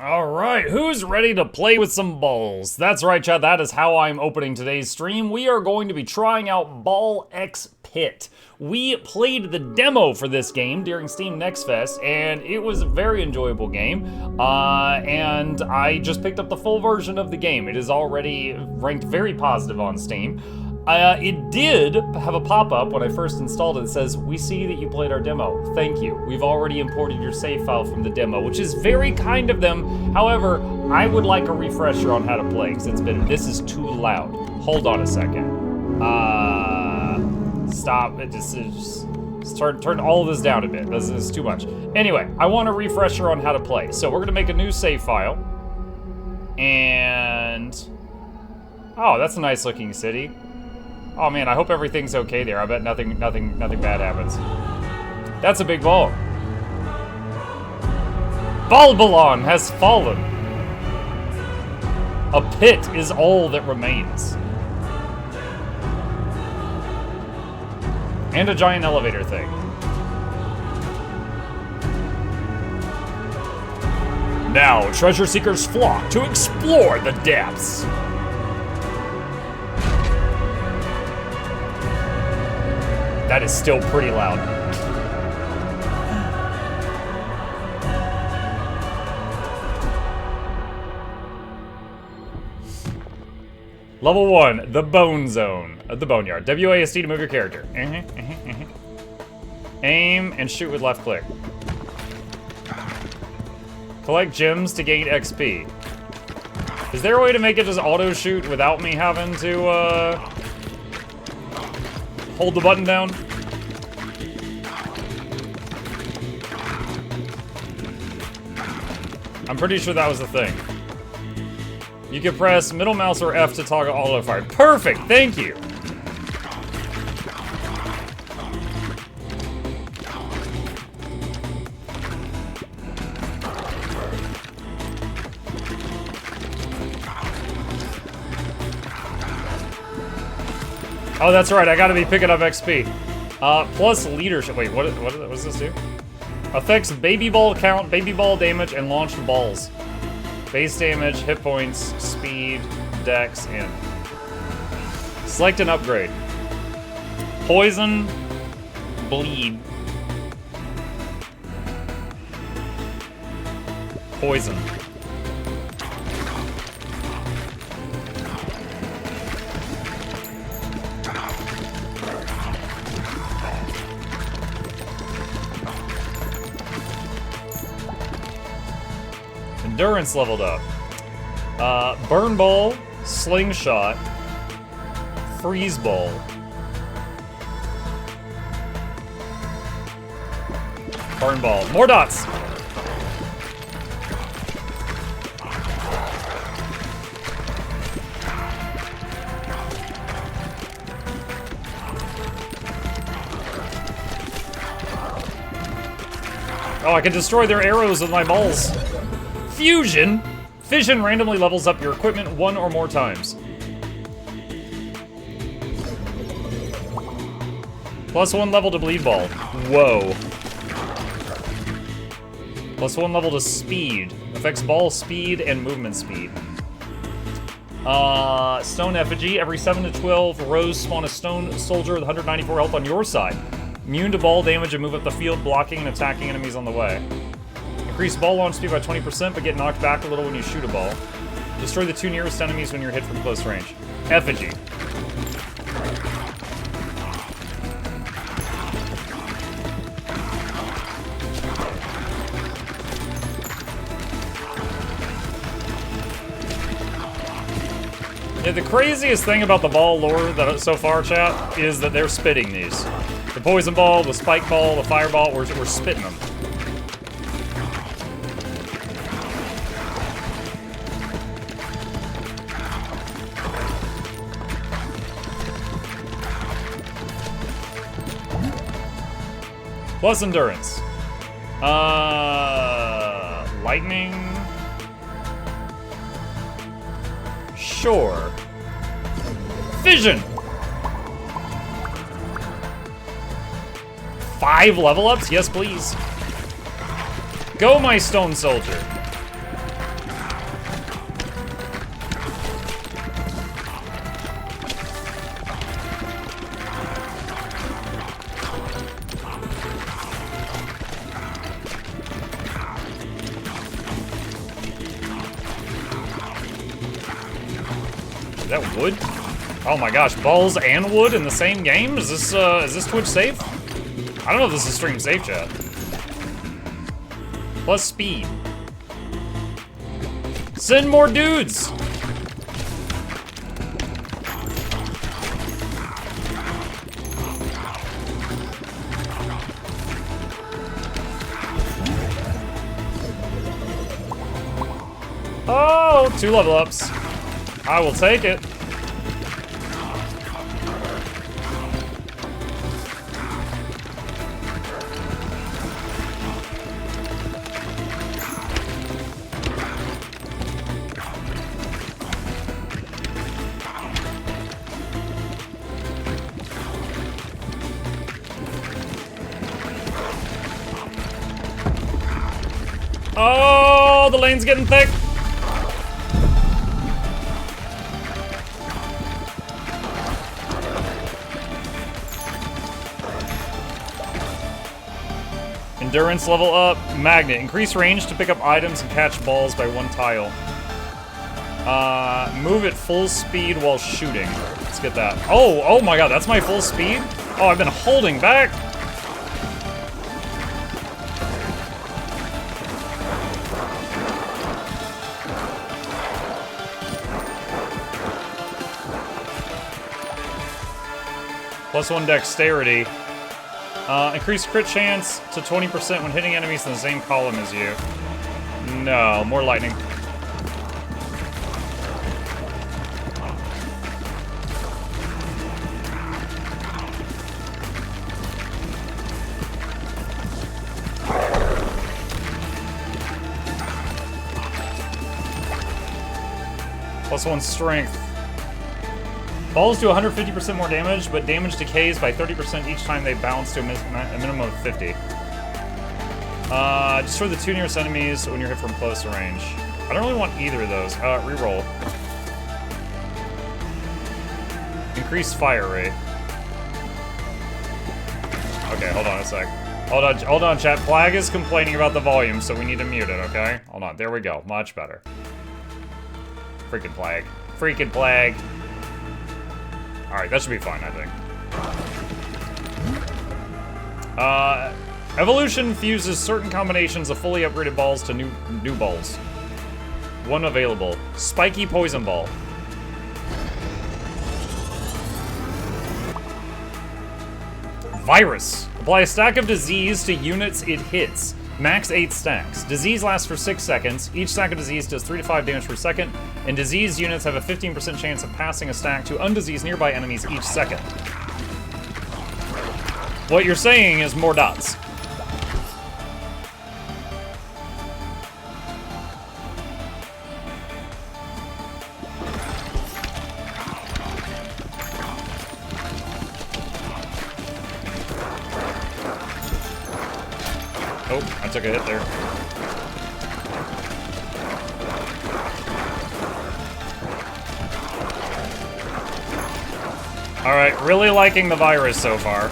All right, who's ready to play with some balls? That's right, chat. That is how I'm opening today's stream. We are going to be trying out Ball X Pit. We played the demo for this game during Steam Next Fest, and it was a very enjoyable game. And I just picked up the full version of the game. It is already ranked very positive on Steam. It did have a pop-up when I first installed it that says, "We see that you played our demo. Thank you. We've already imported your save file from the demo," which is very kind of them. However, I would like a refresher on how to play, because this is too loud. Hold on a second. Stop. Just turn all of this down a bit. This is too much. Anyway, I want a refresher on how to play. So we're gonna make a new save file. And... oh, that's a nice looking city. Oh man, I hope everything's okay there. I bet nothing bad happens. That's a big ball. Balbalon has fallen. A pit is all that remains. And a giant elevator thing. Now, treasure seekers flock to explore the depths. That is still pretty loud. Level 1, the Bone Zone. The Boneyard. WASD to move your character. Aim and shoot with left click. Collect gems to gain XP. Is there a way to make it just auto shoot without me having to, hold the button down? I'm pretty sure that was the thing. You can press middle mouse or F to toggle auto fire. Perfect, thank you. Oh, that's right, I gotta be picking up XP. Plus leadership. Wait, what does this do? Affects baby ball count, baby ball damage, and launched balls. Base damage, hit points, speed, dex, and... select an upgrade. Poison, bleed. Poison. Endurance leveled up. Burn ball, slingshot, freeze ball. Burn ball. More dots! Oh, I can destroy their arrows with my balls. Fusion! Fission randomly levels up your equipment 1 or more times. +1 level to bleed ball. Whoa. +1 level to speed. Affects ball speed and movement speed. Stone effigy. Every 7 to 12 rows spawn a stone soldier with 194 health on your side. Immune to ball damage and move up the field, blocking and attacking enemies on the way. Increase ball launch speed by 20%, but get knocked back a little when you shoot a ball. Destroy the 2 nearest enemies when you're hit from close range. Effigy. Yeah, the craziest thing about the ball lore that so far, chat, is that they're spitting these. The poison ball, the spike ball, the fireball, we're spitting them. Plus endurance. Lightning. Sure. Fission! 5 level ups? Yes, please. Go, my stone soldier. that wood? Oh my gosh, balls and wood in the same game? Is this Twitch safe? I don't know if this is stream safe, chat. Plus speed. Send more dudes! Oh, 2 level ups. I will take it. Oh, the lane's getting thick. Endurance level up. Magnet. Increase range to pick up items and catch balls by 1 tile. Move at full speed while shooting. Let's get that. Oh my god, that's my full speed? Oh, I've been holding back. +1 dexterity. Increase crit chance to 20% when hitting enemies in the same column as you. No, more lightning. +1 strength. Balls do 150% more damage, but damage decays by 30% each time they bounce to a minimum of 50. Destroy the 2 nearest enemies when you're hit from close range. I don't really want either of those. Reroll. Increase fire rate. Okay, hold on a sec. Hold on, chat. Flag is complaining about the volume, so we need to mute it, okay? Hold on, there we go. Much better. Freaking Flag. Freaking Flag. Alright, that should be fine, I think. Evolution fuses certain combinations of fully upgraded balls to new balls. 1 available. Spiky Poison Ball. Virus. Apply a stack of disease to units it hits. Max 8 stacks. Disease lasts for 6 seconds. Each stack of disease does 3 to 5 damage per second, and diseased units have a 15% chance of passing a stack to undiseased nearby enemies each second. What you're saying is more dots. Oh, I took a hit there. Alright, really liking the virus so far.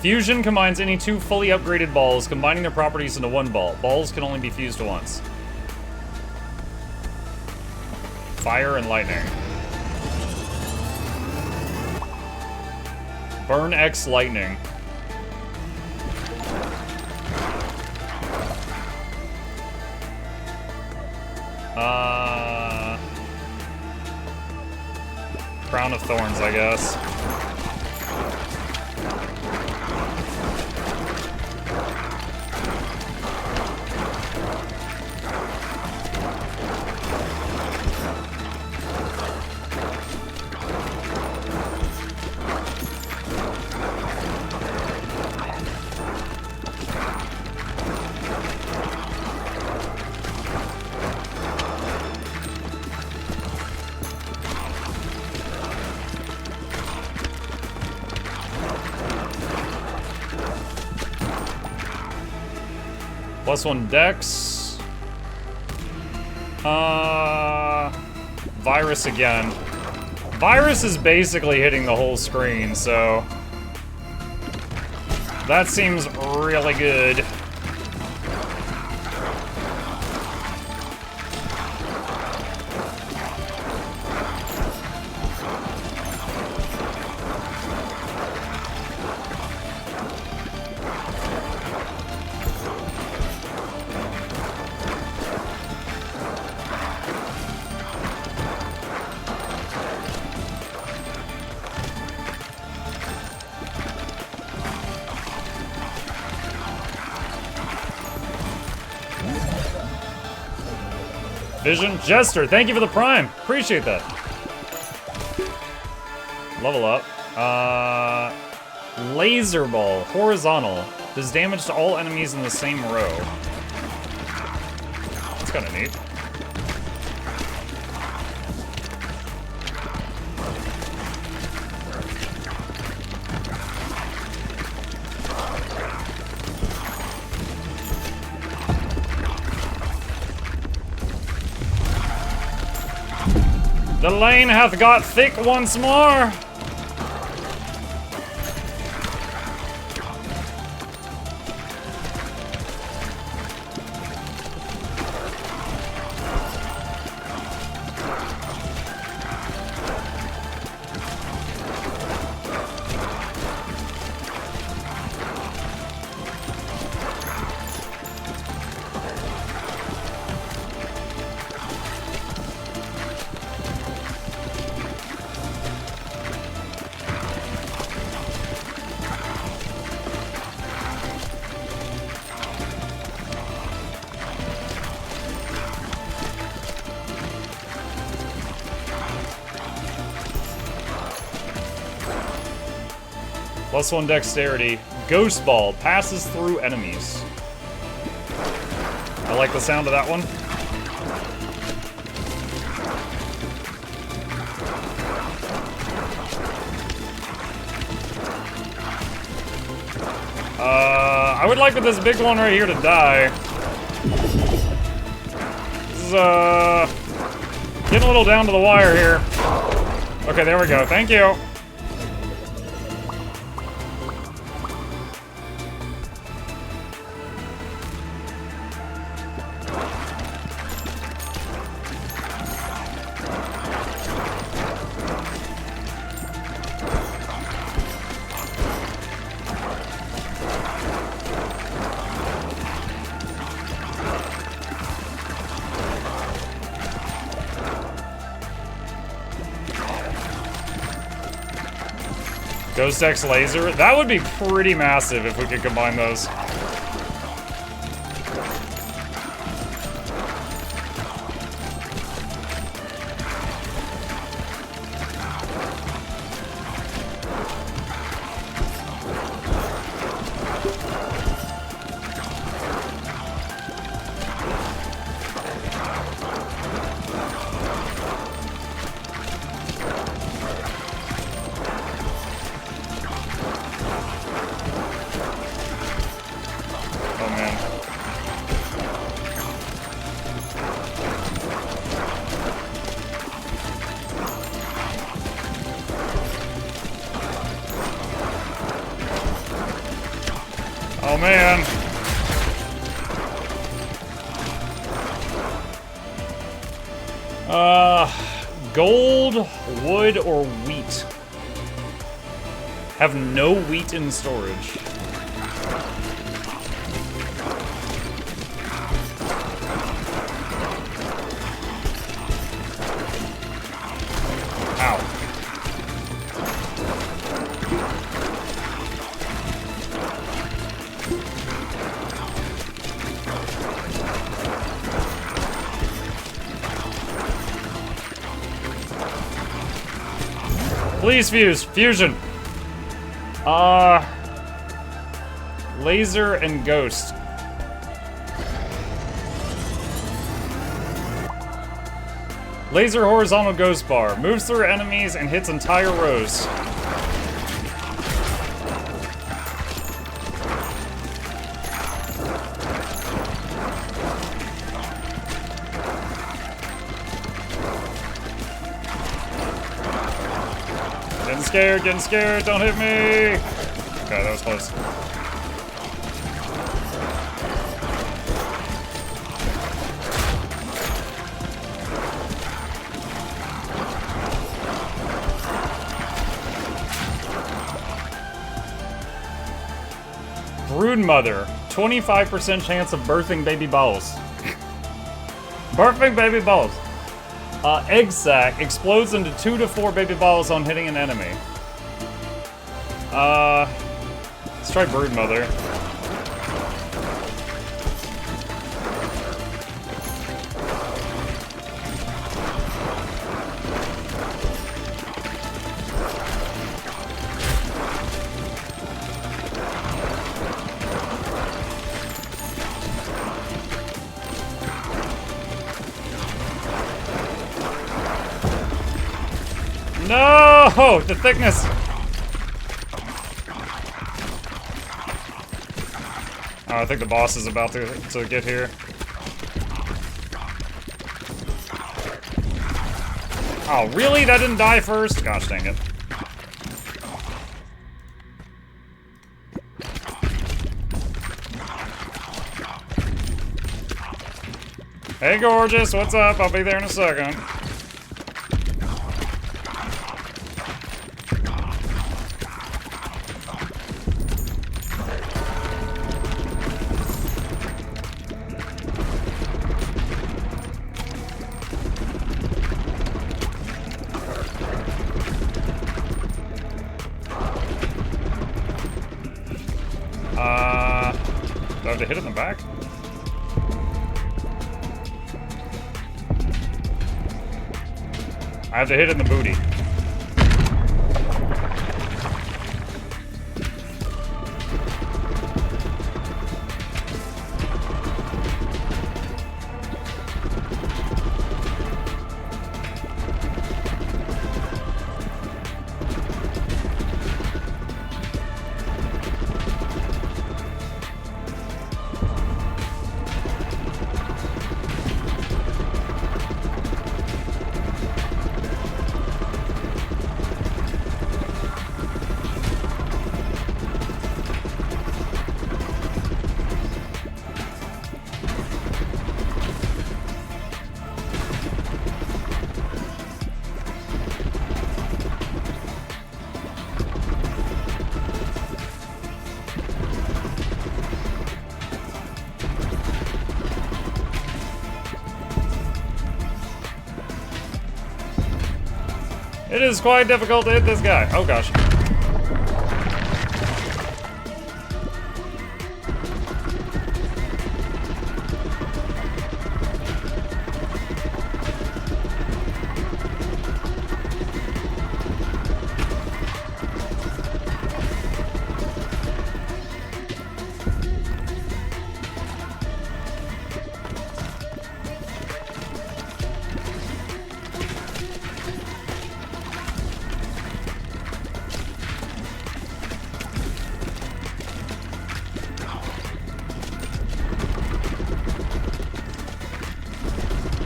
Fusion combines any 2 fully upgraded balls, combining their properties into 1 ball. Balls can only be fused once. Fire and lightning. Burn X lightning. Crown of Thorns, I guess. +1 dex. Virus again. Virus is basically hitting the whole screen, so that seems really good. Vision Jester, thank you for the prime. Appreciate that. Level up. Laser ball, horizontal. Does damage to all enemies in the same row. That's kind of neat. The lane hath got thick once more. +1 dexterity. Ghost ball passes through enemies. I like the sound of that one. I would like for this big one right here to die. This is, getting a little down to the wire here. Okay, there we go. Thank you. Ghost X laser? That would be pretty massive if we could combine those. Oh man. Gold, wood, or wheat? Have no wheat in storage. Please fuse. Fusion. Laser and ghost. Laser horizontal ghost bar. Moves through enemies and hits entire rows. scared, getting scared. Don't hit me. Okay, that was close. Brood mother, 25% chance of birthing baby balls. Birthing baby balls. Egg sac explodes into 2 to 4 baby balls on hitting an enemy. Let's try brood mother. No! The thickness! Oh, I think the boss is about to get here. Oh, really? That didn't die first? Gosh dang it. Hey, gorgeous, what's up? I'll be there in a second. Do I have to hit it in the back? I have to hit it in the booty. It is quite difficult to hit this guy. Oh gosh.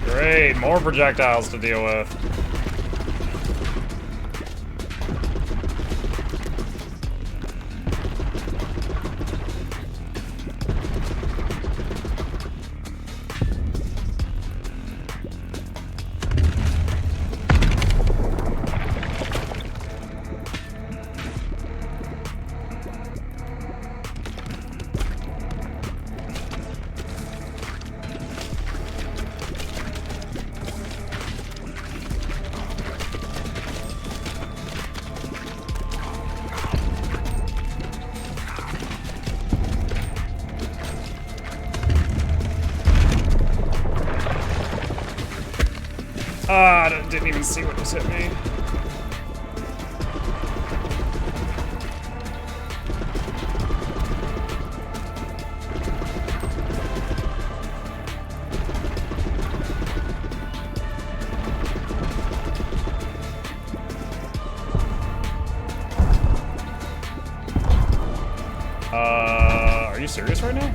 Great, more projectiles to deal with. I didn't even see what just hit me. Are you serious right now?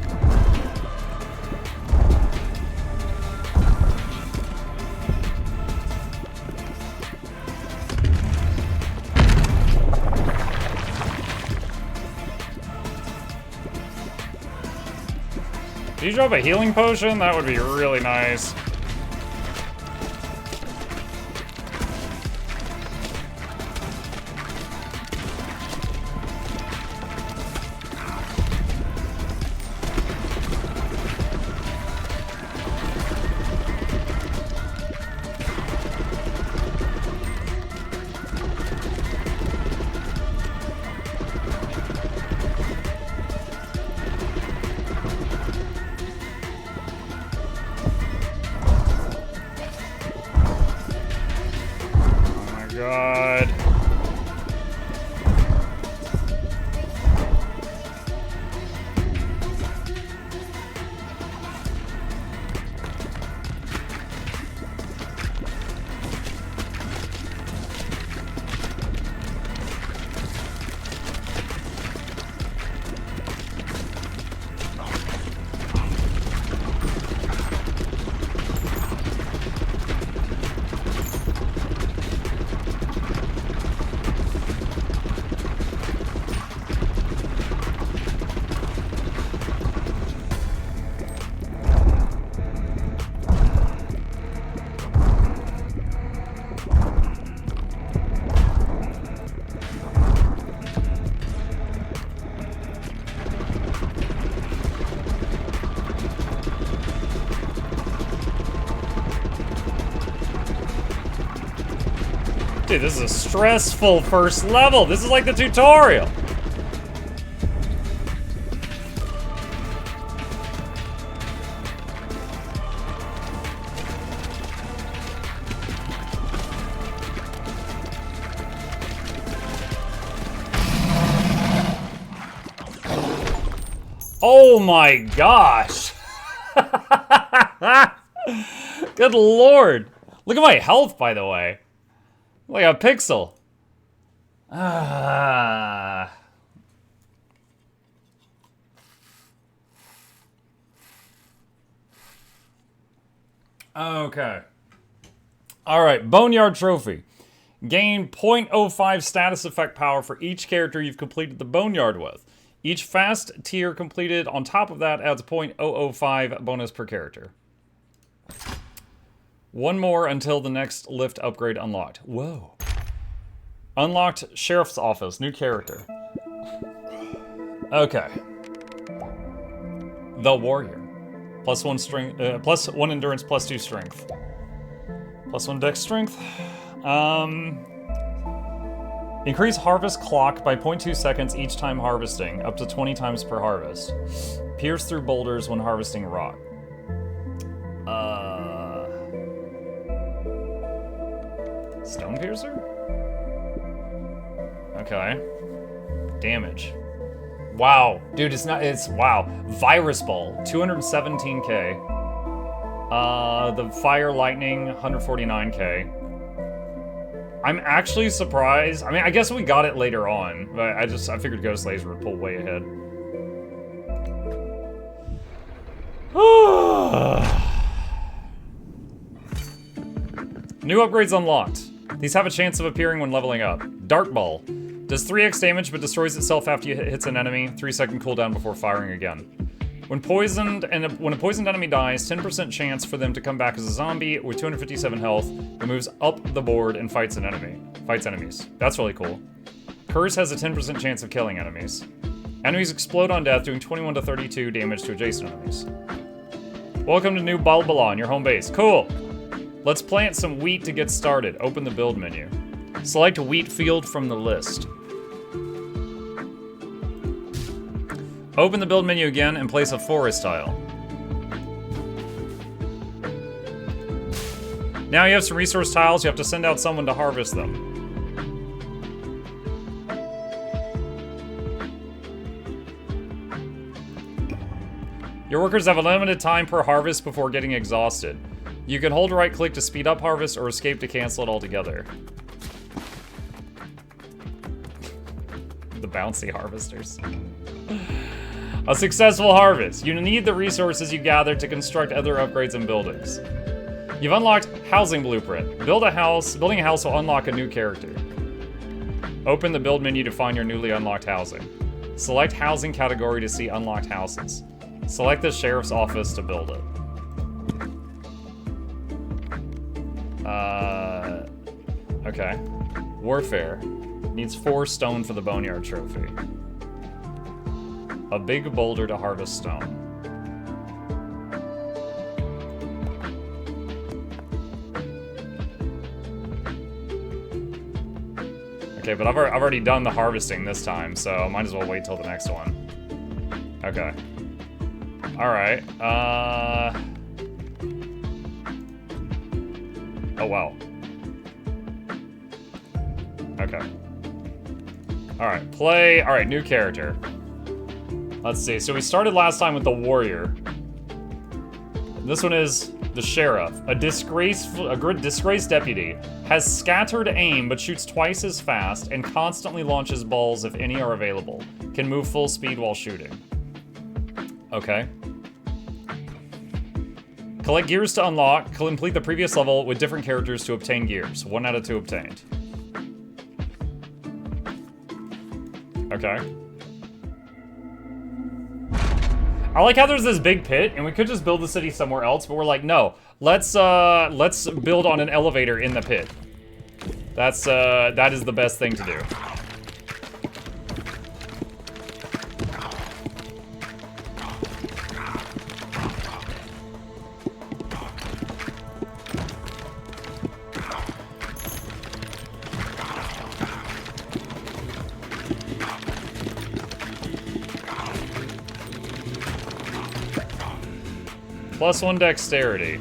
If you drop a healing potion, that would be really nice. God. Dude, this is a stressful first level. This is like the tutorial. Oh my gosh. Good lord. Look at my health, by the way. Like a pixel. Okay. Alright, Boneyard Trophy. Gain 0.05 status effect power for each character you've completed the Boneyard with. Each fast tier completed on top of that adds 0.005 bonus per character. One more until the next lift upgrade unlocked. Whoa. Unlocked Sheriff's Office. New character. Okay. The Warrior. +1 strength, +1 endurance, +2 strength. +1 dex strength. Increase harvest clock by 0.2 seconds each time harvesting, up to 20 times per harvest. Pierce through boulders when harvesting rock. Stone Piercer? Okay. Damage. Wow. Dude, wow. Virus Ball, 217k. The Fire Lightning, 149k. I'm actually surprised. I mean, I guess we got it later on, but I figured Ghost Laser would pull way ahead. New upgrades unlocked. These have a chance of appearing when leveling up. Dart Ball. Does 3x damage but destroys itself after it hits an enemy. 3-second cooldown before firing again. When a poisoned enemy dies, 10% chance for them to come back as a zombie with 257 health. It moves up the board and fights enemies. That's really cool. Curse has a 10% chance of killing enemies. Enemies explode on death, doing 21 to 32 damage to adjacent enemies. Welcome to New Balbalon, your home base. Cool. Let's plant some wheat to get started. Open the build menu. Select wheat field from the list. Open the build menu again and place a forest tile. Now you have some resource tiles, you have to send out someone to harvest them. Your workers have a limited time per harvest before getting exhausted. You can hold right click to speed up harvest or escape to cancel it altogether. The bouncy harvesters. A successful harvest. You need the resources you gather to construct other upgrades and buildings. You've unlocked Housing Blueprint. Building a house will unlock a new character. Open the build menu to find your newly unlocked housing. Select housing category to see unlocked houses. Select the sheriff's office to build it. Okay. Warfare. Needs 4 stone for the Boneyard Trophy. A big boulder to harvest stone. Okay, but I've already done the harvesting this time, so I might as well wait till the next one. Okay. Alright, oh, wow. Okay. Alright, play... Alright, new character. Let's see, so we started last time with the warrior. This one is the sheriff. A disgraced deputy. Has scattered aim, but shoots twice as fast, and constantly launches balls if any are available. Can move full speed while shooting. Okay. Collect gears to unlock. Complete the previous level with different characters to obtain gears. 1 out of 2 obtained. Okay. I like how there's this big pit, and we could just build the city somewhere else, but we're like, no. Let's build on an elevator in the pit. That is the best thing to do. +1 dexterity.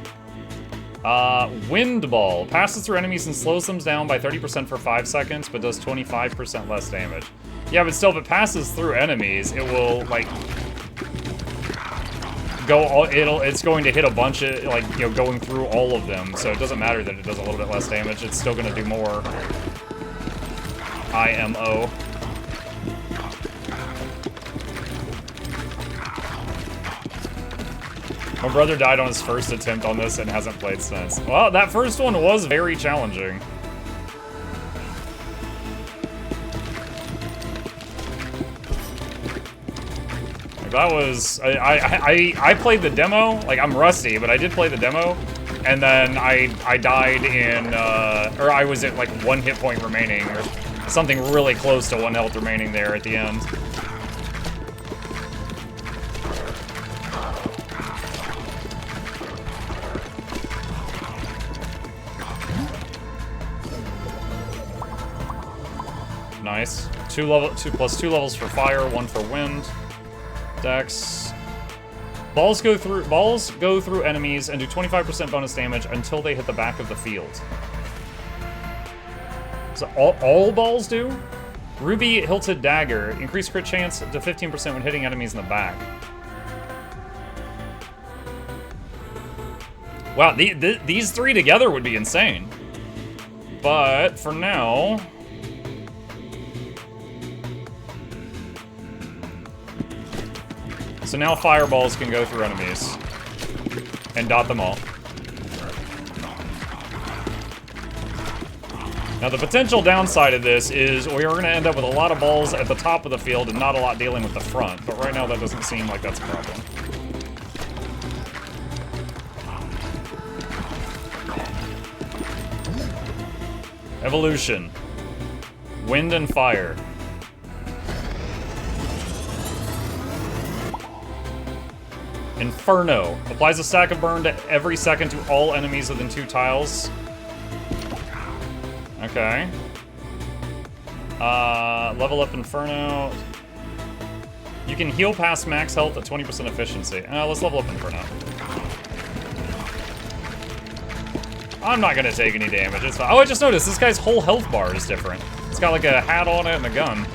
Wind ball. Passes through enemies and slows them down by 30% for 5 seconds, but does 25% less damage. Yeah, but still, if it passes through enemies, it will, like, it's going to hit a bunch of, like, you know, going through all of them, so it doesn't matter that it does a little bit less damage. It's still gonna do more. IMO. My brother died on his first attempt on this and hasn't played since. Well, that first one was very challenging. Like, that was... I played the demo. Like, I'm rusty, but I did play the demo. And then I died in... or I was at, like, 1 hit point remaining, or something really close to 1 health remaining there at the end. Nice. 2 plus 2 levels for fire, 1 for wind. Dex. Balls go through enemies and do 25% bonus damage until they hit the back of the field. So all balls do? Ruby hilted dagger. Increase crit chance to 15% when hitting enemies in the back. Wow, these 3 together would be insane. But for now... So now fireballs can go through enemies and dot them all. Now the potential downside of this is we are going to end up with a lot of balls at the top of the field and not a lot dealing with the front, but right now that doesn't seem like that's a problem. Evolution. Wind and fire. Inferno. Applies a stack of burn to every second to all enemies within 2 tiles. Okay. Level up Inferno. You can heal past max health at 20% efficiency. Let's level up Inferno. I'm not gonna take any damage. It's fine. Oh, I just noticed this guy's whole health bar is different. It's got like a hat on it and a gun.